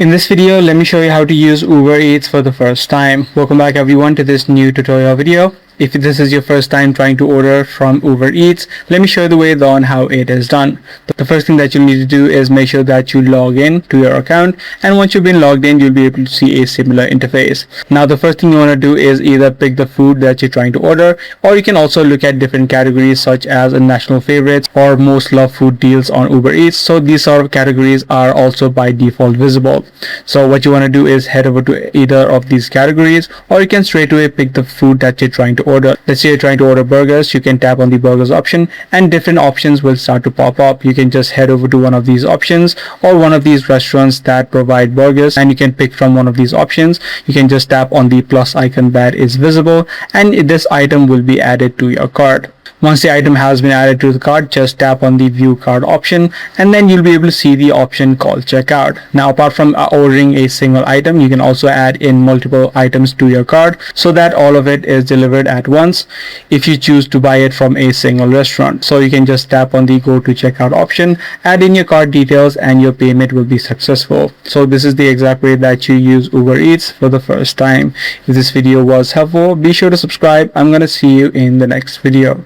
In this video, let me show you how to use Uber Eats for the first time. Welcome back everyone to this new tutorial video. If this is your first time trying to order from Uber Eats, let me show you the way on how it is done. The first thing that you need to do is make sure that you log in to your account, and once you've been logged in, you'll be able to see a similar interface. Now the first thing you want to do is either pick the food that you're trying to order, or you can also look at different categories such as national favorites or most loved food deals on Uber Eats. So these sort of categories are also by default visible. So what you want to do is head over to either of these categories, or you can straight away pick the food that you're trying to order. Let's say you're trying to order burgers, you can tap on the burgers option and different options will start to pop up. You can just head over to one of these options or one of these restaurants that provide burgers, and you can pick from one of these options. You can just tap on the plus icon that is visible, and this item will be added to your cart. Once the item has been added to the cart, just tap on the view cart option, and then you'll be able to see the option called checkout. Now apart from ordering a single item, you can also add in multiple items to your cart so that all of it is delivered at once if you choose to buy it from a single restaurant. So you can just tap on the go to checkout option, add in your cart details, and your payment will be successful. So this is the exact way that you use Uber Eats for the first time. If this video was helpful, be sure to subscribe. I'm gonna see you in the next video.